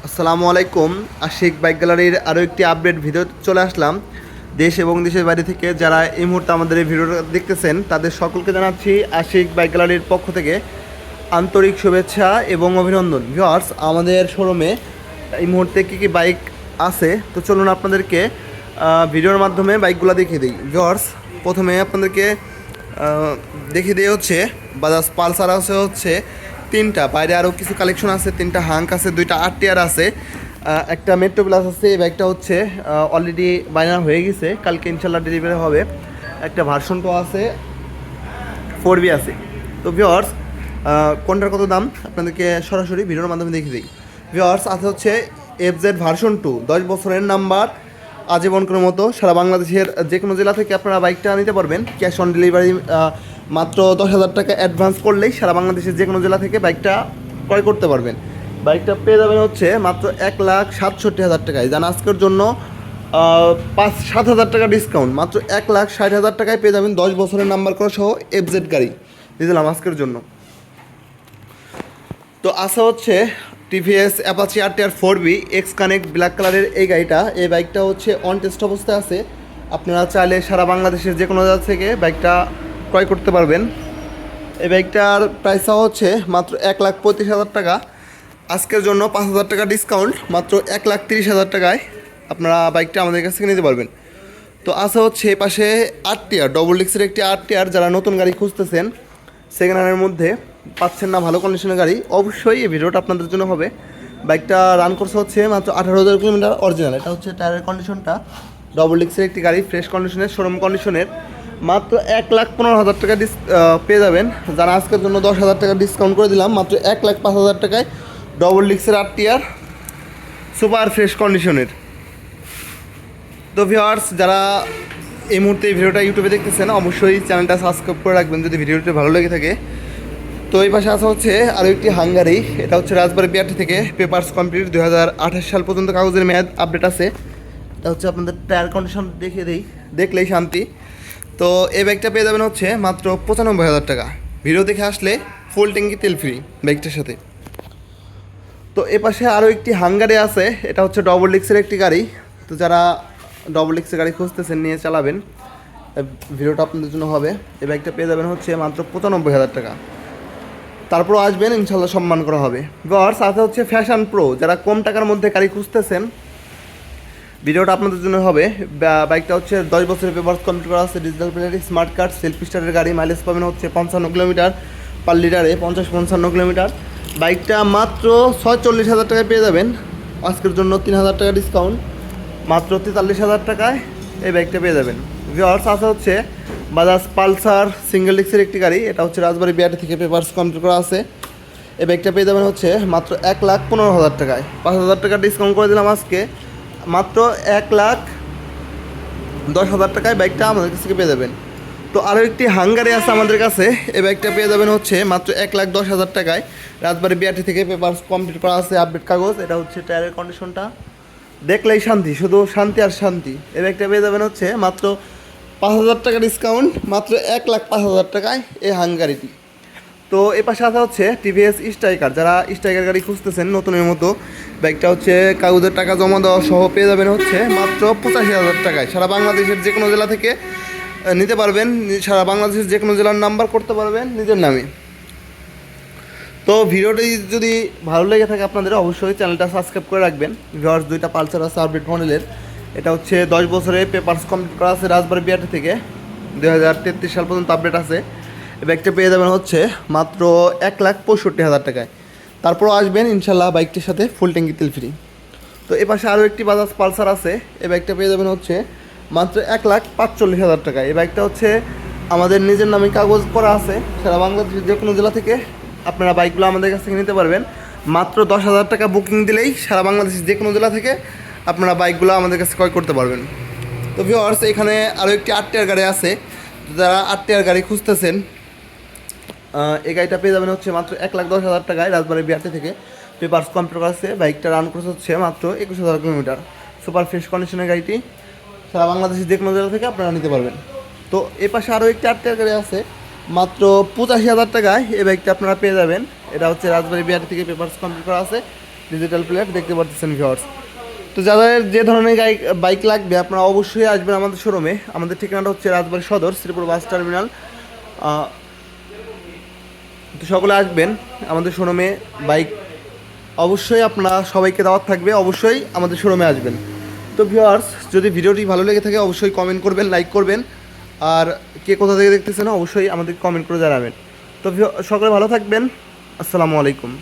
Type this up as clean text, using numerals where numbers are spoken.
আসসালামু আলাইকুম। আশিক বাইক গ্যালারির আরও একটি আপডেট ভিডিও চলে আসলাম। দেশ এবং দেশের বাইরে থেকে যারা এই মুহূর্তে আমাদের এই ভিডিওটা দেখতেছেন তাদের সকলকে জানাচ্ছি আশিক বাইক গ্যালারির পক্ষ থেকে আন্তরিক শুভেচ্ছা এবং অভিনন্দন। ভিউয়ার্স, আমাদের শোরুমে এই মুহূর্তে কী কী বাইক আছে তো চলুন আপনাদেরকে ভিডিওর মাধ্যমে বাইকগুলো দেখিয়ে দিই। ভিউয়ার্স, প্রথমে আপনাদেরকে দেখিয়ে দিয়ে হচ্ছে বাজাজ পালসার আছে হচ্ছে তিনটা, বাইরে আরও কিছু কালেকশন আছে, তিনটা হাঙ্ক আছে, দুইটা আরটিআর আছে, একটা মেট্রো প্লাস আছে। এই বাইকটা হচ্ছে অলরেডি বায়না হয়ে গেছে, কালকে ইনশাল্লাহ ডেলিভারি হবে। একটা ভার্সন 2 আছে, 4B আছে। তো ভিউয়ার্স, কোনটার কত দাম আপনাদেরকে সরাসরি ভিডিওর মাধ্যমে দেখিয়ে দিই। ভিউয়ার্স, আছে হচ্ছে FZ ভার্সন 2, 10 বছরের নাম্বার, আজীবনকার মতো সারা বাংলাদেশের যে কোনো জেলা থেকে আপনারা বাইকটা নিতে পারবেন। ক্যাশ অন ডেলিভারি মাত্র 10,000 টাকা অ্যাডভান্স করলেই সারা বাংলাদেশের যে কোনো জেলা থেকে বাইকটা ক্রয় করতে পারবেন। বাইকটা পেয়ে যাবেন হচ্ছে মাত্র 1,67,000 টাকায়। জান আজকের জন্য 5-7,000 টাকা ডিসকাউন্ট, মাত্র 1,60,000 টাকায় পেয়ে যাবেন 10 বছরের নাম্বার করা সহ FZ গাড়ি দিয়ে দিলাম আজকের জন্য। তো আসা হচ্ছে TVS Apache RTR 4B x connect black কালারের এই গাড়িটা। এই বাইকটা হচ্ছে অন টেস্ট অবস্থায় আছে, আপনারা চাইলে সারা বাংলাদেশের যে কোনো জায়গা থেকে বাইকটা ক্রয় করতে পারবেন। এই বাইকটার প্রাইস হচ্ছে মাত্র 1,35,000 টাকা। আজকের জন্য 5,000 টাকা ডিসকাউন্ট, মাত্র 1,30,000 টাকায় আপনারা বাইকটা আমাদের কাছ থেকে নিতে পারবেন। তো আসা হচ্ছে এ পাশে আরটিআর ডবল ডিক্সের একটি আরটিআর, যারা নতুন গাড়ি খুঁজতেছেন সেকেন্ড হ্যান্ডের মধ্যে পাচ্ছেন না ভালো কন্ডিশনের গাড়ি, অবশ্যই এই ভিডিওটা আপনাদের জন্য হবে। বাইকটা রান করছে হচ্ছে মাত্র 18,000 কিলোমিটার অরিজিনাল। এটা হচ্ছে টায়ারের কন্ডিশনটা, ডবল ডিক্সের একটি গাড়ি, ফ্রেশ কন্ডিশনের, শোরুম কন্ডিশনের। মাত্র 1,15,000 টাকা পেয়ে যাবেন। যারা আজকের জন্য 10,000 টাকা ডিসকাউন্ট করে দিলাম, মাত্র 1,05,000 টাকায় ডবল ডিক্সের আরটিআর সুপার ফ্রেশ কন্ডিশনের। তো ভিউয়ার্স, যারা এই মুহূর্তে এই ভিডিওটা ইউটিউবে দেখতেছেন অবশ্যই চ্যানেলটা সাবস্ক্রাইব করে রাখবেন যদি ভিডিওটি ভালো লেগে থাকে। তো এই পাশে আসা হচ্ছে আরও একটি হাঙ্গারি, এটা হচ্ছে রাজবাড়ী বিআরটি থেকে, পেপারস কমপ্লিট, 2028 সাল পর্যন্ত কাগজের মেয়াদ আপডেট আছে। এটা হচ্ছে আপনাদের টায়ার কন্ডিশন দেখিয়ে দিই, দেখলেই শান্তি। তো এই বাইকটা পেয়ে যাবেন হচ্ছে মাত্র 95,000 টাকা। ভিডিও দেখে আসলে ফুল ট্যাঙ্কি তেল ফ্রি বাইকটার সাথে। তো এ পাশে আরও একটি হাঙ্গারি আছে, এটা হচ্ছে ডবল ডিক্সের একটি গাড়ি। তো যারা ডবল ডিক্সের গাড়ি খুঁজতেছেন, নিয়ে চালাবেন, ভিডিওটা আপনাদের জন্য হবে। এই বাইকটা পেয়ে যাবেন হচ্ছে মাত্র 95,000 টাকা। তারপরও আসবেন, ইনশাল্লাহ সম্মান করা হবে। ভিউয়ার্স, সাথে হচ্ছে ফ্যাশন প্রো, যারা কম টাকার মধ্যে গাড়ি খুঁজতেছেন ভিডিওটা আপনাদের জন্য হবে। বাইকটা হচ্ছে 10 বছরের পেপারস কমপ্লিট করা আছে, digital plate, smart card, self স্টার্টের গাড়ি, মাইলেজ পাবেন হচ্ছে 55 কিলোমিটার পার লিটারে, 50-55 কিলোমিটার। বাইকটা মাত্র 46,000 টাকায় পেয়ে যাবেন। আজকের জন্য 3,000 টাকা ডিসকাউন্ট, মাত্র 43,000 টাকায় এই বাইকটা পেয়ে যাবেন। ভিউয়ার্স, আছে হচ্ছে বাজাজ পালসার সিঙ্গেল ডিক্সের একটি গাড়ি, এটা হচ্ছে রাজবাড়ী বিআরটি থেকে, পেপারস কমপ্লিট করা আছে। এই বাইকটা পেয়ে যাবেন হচ্ছে মাত্র 1,15,000 টাকায়। 5,000 টাকা ডিসকাউন্ট করে দিলাম আজকে, মাত্র 1,10,000 টাকায় বাইকটা আমাদের কাছ থেকে পেয়ে যাবেন। তো আরও একটি হাঙ্গারি আছে আমাদের কাছে, এই বাইকটা পেয়ে যাবেন হচ্ছে মাত্র 1,10,000 টাকায়, রাজবাড়ী বিআরটি থেকে, পেপারস কমপ্লিট করা আছে, আপডেট কাগজ। এটা হচ্ছে টায়ারের কন্ডিশনটা দেখলেই শান্তি, শুধু শান্তি আর শান্তি। এই বাইকটা পেয়ে যাবেন হচ্ছে মাত্র 5,000 টাকা ডিসকাউন্ট, মাত্র 1,05,000 টাকায় এই হাঙ্গারিটি। তো এ পাশে আসা হচ্ছে টিভিএস স্ট্রাইকার, যারা স্ট্রাইকার গাড়ি খুঁজতেছেন নতুনের মতো, বাইকটা হচ্ছে কাগজের টাকা জমা দেওয়া সহ পেয়ে যাবেন হচ্ছে মাত্র 85,000 টাকায়। সারা বাংলাদেশের যে কোনো জেলা থেকে নিতে পারবেন, সারা বাংলাদেশের যে কোনো জেলার নাম্বার করতে পারবেন নিজের নামে। তো ভিডিওটি যদি ভালো লেগে থাকে আপনাদের, অবশ্যই চ্যানেলটা সাবস্ক্রাইব করে রাখবেন। ভিউয়ার্স, দুইটা পালসার আছে আপডেট মডেলের, এটা হচ্ছে 10 বছরের পেপারস কমপ্লিট করা আছে, রাজবাড়ী বিআরটি থেকে, 2033 সাল পর্যন্ত আপডেট আছে। এই বাইকটা পেয়ে যাবেন হচ্ছে মাত্র 1,65,000 টাকায়। তারপরও আসবেন, ইনশাল্লাহ বাইকটির সাথে ফুল ট্যাঙ্কি তেল ফ্রি। তো এ পাশে আরও একটি বাজাজ পালসার আছে, এই বাইকটা পেয়ে যাবেন হচ্ছে মাত্র 1,45,000 টাকায়। এই বাইকটা হচ্ছে আমাদের নিজের নামে কাগজ করা আছে, সারা বাংলাদেশের যে কোনো জেলা থেকে আপনারা বাইকগুলো আমাদের কাছ থেকে নিতে পারবেন। মাত্র 10,000 টাকা বুকিং দিলেই সারা বাংলাদেশের যে কোনো জেলা থেকে আপনারা বাইকগুলো আমাদের কাছে ক্রয় করতে পারবেন। তো ভিউয়ার্স, এখানে আরও একটি আরটিআর গাড়ি আছে, যারা আরটিআর গাড়ি খুঁজতেছেন এই গাড়িটা পেয়ে যাবেন হচ্ছে মাত্র 1,10,000 টাকায়, রাজবাড়ী বিআরটি থেকে, পেপারস কমপ্লিট করা আছে। বাইকটা রান করছে হচ্ছে মাত্র 21,000 কিলোমিটার, সুপার ফ্রেশ কন্ডিশনের গাড়িটি, সারা বাংলাদেশের যে কোনো জেলা থেকে আপনারা নিতে পারবেন। তো এ পাশে আরও একটি আরটিআর গাড়ি আছে, মাত্র 85,000 টাকায় এই বাইকটা আপনারা পেয়ে যাবেন। এটা হচ্ছে রাজবাড়ী বিআরটি থেকে, পেপারস কমপ্লিট করা আছে, ডিজিটাল প্লেট দেখতে পাচ্ছেন ভিউয়ার্স। তো যাদের যে ধরনের বাইক লাগবে আপনারা অবশ্যই আসবেন আমাদের শোরুমে। আমাদের ঠিকানাটা হচ্ছে রাজবাড়ী সদর শ্রীপুর বাস টার্মিনাল। তো সকলে আসবেন আমাদের শোরুমে। বাইক অবশ্যই আপনারা সবাইকে দাওয়াত থাকবে, অবশ্যই আমাদের শোরুমে আসবেন। তো ভিউয়ার্স, যদি ভিডিওটি ভালো লেগে থাকে অবশ্যই কমেন্ট করবেন, লাইক করবেন, আর কে কোথা থেকে দেখতেছেন অবশ্যই আমাদের কমেন্ট করে জানাবেন। তো সকলে ভালো থাকবেন। আসসালামু আলাইকুম।